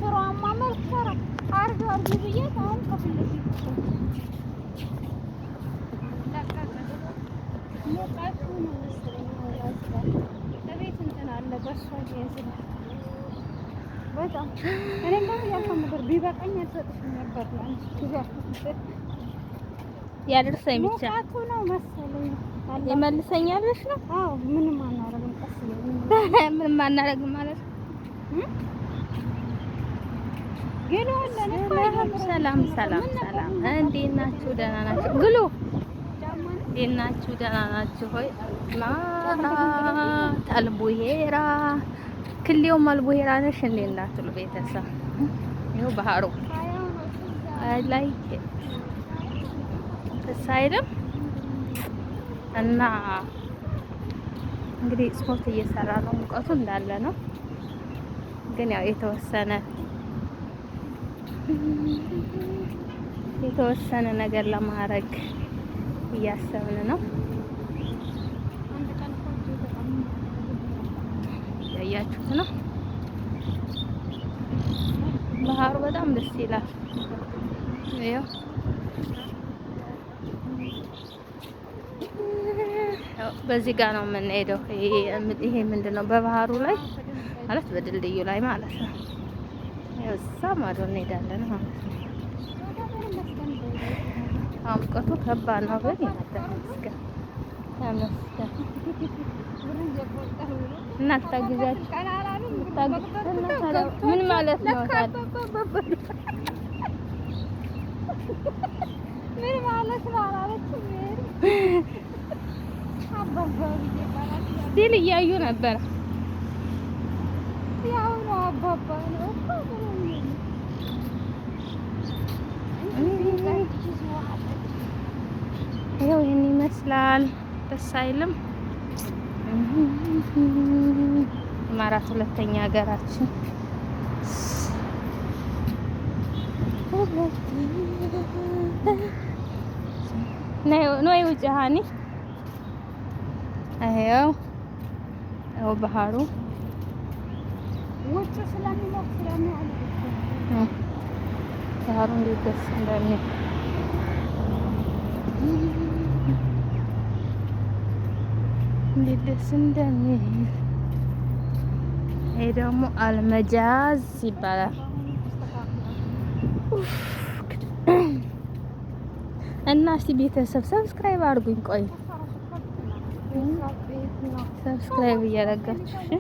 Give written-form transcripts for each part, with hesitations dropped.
ስራዋማ መልሰራ አርግ ብዬ አሁን ከፍለሽ ሞቃቱ ነው መሰለኝ ያዝጋል። እቤት እንትን አለ በእሷ ያዝጋል በጣም እኔ እንደው ያልከው ነገር ቢበቃኝ አልሰጥሽም ነበር ላንቺ ትያለሽ ያደርሰኝ ብቻ ሞቃቱ ነው መሰለኝ ይመልሰኛልሽ ነው። አዎ ምንም አናረግም ቀስ ብለን ምንም አናረግም ማለት ግን ሰላም እንዴት ናችሁ? ደህና ናችሁ? ግሉ እንዴት ናችሁ? ደህና ናችሁ ሆይ? አልቡሄራ ክልየው አልቡሄራ ነሽ እንዴ እንዳትሉ ቤተሰብ ይኸው ባህሩ ላይ ተሳይደም እና እንግዲህ ስፖርት እየሰራ ነው። ሙቀቱ እንዳለ ነው፣ ግን ያው የተወሰነ ነገር ለማድረግ እያሰብን ነው። ያያችሁት ነው ባህሩ በጣም ደስ ይላል። ይኸው በዚህ ጋር ነው የምንሄደው። ይሄ ምንድነው? በባህሩ ላይ ማለት በድልድዩ ላይ ማለት ነው። እዛ ማዶ እንሄዳለን ማለት ነው። ሙቀቱ ከባድ ነው፣ ግን ተመስገን እና ታግዛችሁ ምን ማለት ነው? ምን ማለት ነው አላለችም። ስቲል እያዩ ነበር። ያው ነው አባባ ነው እኮ ይኸው ይሄን ይመስላል። ደስ አይልም? ኢማራት ሁለተኛ ሀገራችን ነው ውጭ ሃኒ ይኸው ባህሩ ውጭ ስለሚሞቅ ባህሩ እንዴት ደስ እንደሚል ይሄ ደግሞ አልመጃዝ ይባላል። እና እስቲ ቤተሰብ ሰብስክራይብ አድርጉኝ። ቆይ ሰብስክራይብ እያደረጋችሁ እሺ።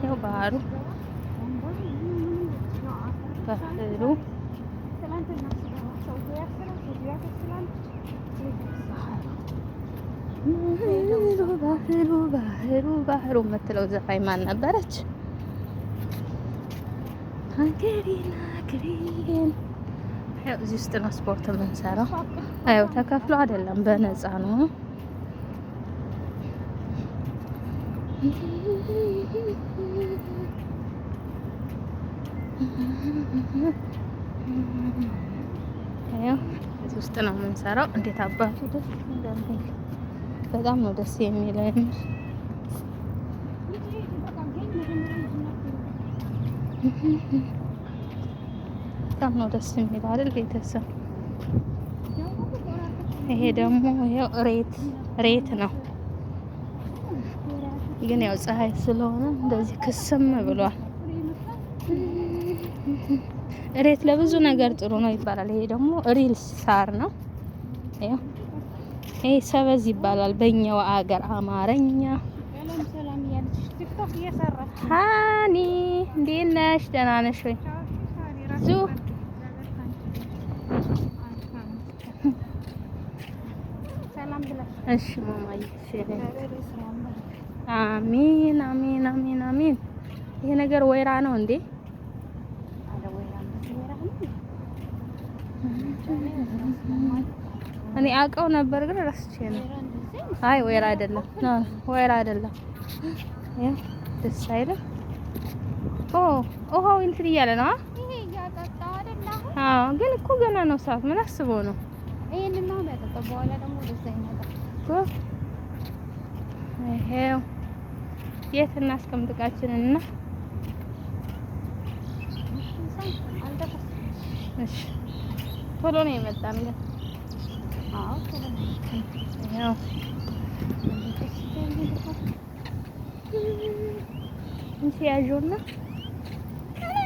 ያው ባህሩ ባህሩ የምትለው ዘፋኝ ማን ነበረች? ያው እዚህ ውስጥ ነው ስፖርት የምንሰራው። ያው ተከፍሎ አይደለም በነፃ ነው። ያው እዚህ ውስጥ ነው የምንሰራው። እንዴት አባቱ ደስ እንደሚል በጣም ነው ደስ የሚለው። በጣም ነው ደስ የሚለው አይደል ቤተሰብ? ይሄ ደግሞ ያው ሬት ነው፣ ግን ያው ፀሐይ ስለሆነ እንደዚህ ክስም ብሏል። ሬት ለብዙ ነገር ጥሩ ነው ይባላል። ይሄ ደግሞ ሪል ሳር ነው። ይሄ ሰበዝ ይባላል በእኛው አገር አማርኛ። ሃኒ እንዴት ነሽ? ደህና ነሽ ወይ? እሺ ማማዬ፣ አሚን አሚን አሚን አሚን። ይሄ ነገር ወይራ ነው እንዴ? እኔ አውቀው ነበር ግን ረስቼ ነው። አይ ወይራ አይደለም፣ ወይራ አይደለም። ያው ደስ አይልም። ውሃው እንትን እያለ ነው። ይሄ እያጠጣ አይደል? አዎ፣ ግን እኮ ገና ነው ሰዓት። ምን አስበው ነው? ይሄንን ነው የሚያጠጣው። በኋላ ደግሞ ደስ አይነታ። ይሄው የት እናስቀምጥቃችንና እሺ ቶሎ ነው የመጣን ግን አዎ ቶሎ ነው ያው እንሲ ያጆና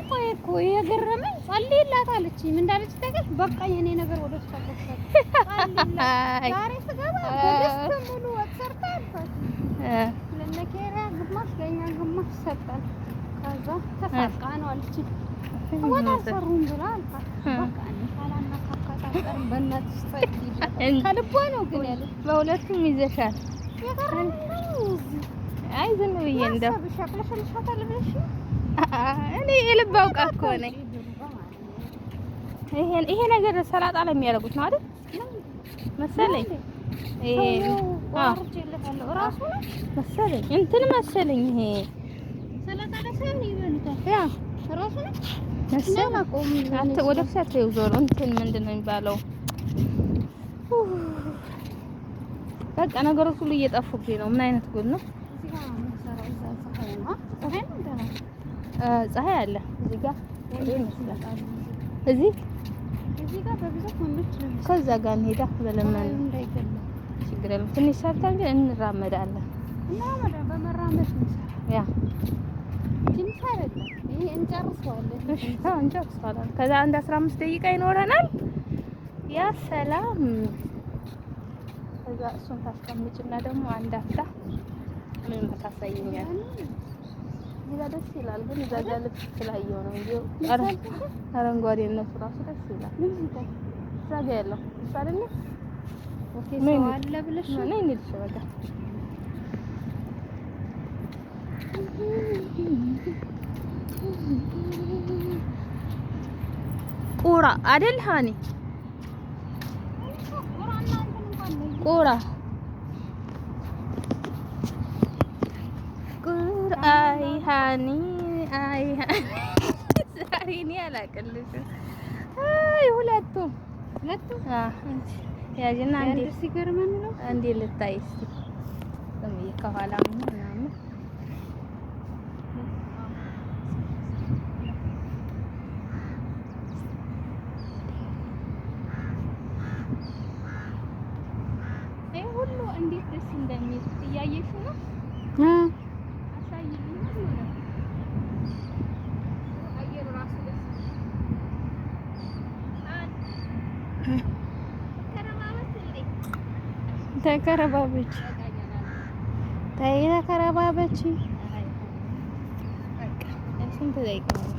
ቆይ እኮ የገረመኝ ጸልይላት አለችኝ። ምን እንዳለች ታውቃለች? በቃ የኔ ነገር ወደ እሷ ተሰጠ። ዛሬ ስገባ በደስታ ሙሉ ወጥ ሰርታ አልኳት። ለነኬራ ግማሽ ለኛ ግማሽ ሰጠን። ከዛ ተሳቃ ነው አለችኝ። ወጥ አልሰሩም ብላ አልኳት። በቃ እኔ ካላናካካታም በእናትሽ ጸልይላት ከልቧ ነው ግን ያለች። በሁለቱም ይዘሻል። የገረመኝ አይ ዝም ብዬ እንደው ሸቅለሽልሻታል ብለሽ እኔ የልብ አውቃ እኮ ነኝ። ይሄ ነገር ሰላጣ ላይ የሚያደርጉት ነው አይደል መሰለኝ። ይሄ ራሱ መሰለኝ እንትን መሰለኝ። ይሄ ሰላጣ ለሰን ይበሉታል። ያ ራሱ ነው መሰለኝ። አንተ ወደ ፍሳት ዞሮ እንትን ምንድን ነው የሚባለው? በቃ ነገሮች ሁሉ እየጠፉብኝ ነው። ምን አይነት ጉድ ነው? ፀሐይ አለ እዚህ ጋር ይመስላል። እዚህ ጋር በብዛት ወንዶች ነው። ከዛ ጋር እንሄዳ በለመን እንዳይገለ ችግር የለም። ትንሽ ሰርተን ግን እንራመዳለን እና በመራመድ ነው ያ ትንሽ አይደለም። ይሄ እንጨርሰዋለን። እሺ እንጨርሰዋለን። ከዛ አንድ 15 ደቂቃ ይኖረናል። ያ ሰላም ከዛ እሱን ታስቀምጭና ደግሞ አንድ አፍታ ምን ታሳየኛለህ? እዛ ደስ ይላል። ግን እዛ ጋር ልብስ ስላየው ነው እንጂ አረንጓዴነቱ ራሱ ደስ ይላል። እዛ ጋር ያለው አይደል? ኦኬ ሰው አለ ብለሽ ነው ነኝ ልጅ በቃ ቁራ አይደል ሃኒ ቁራ አይ ሃኒ ዛሬ እኔ አላቅልሽም። አይ ሁለቱም ያጅና አንዴ ሲገርመን ነው አንዴ ልታይ እስቲ ከኋላ ምናምን ይሄ ሁሉ እንዴት ደስ እንደሚል እያየሽ ነው። ተከረባበች ተከረባበች። ስንት ደቂቃ ነው?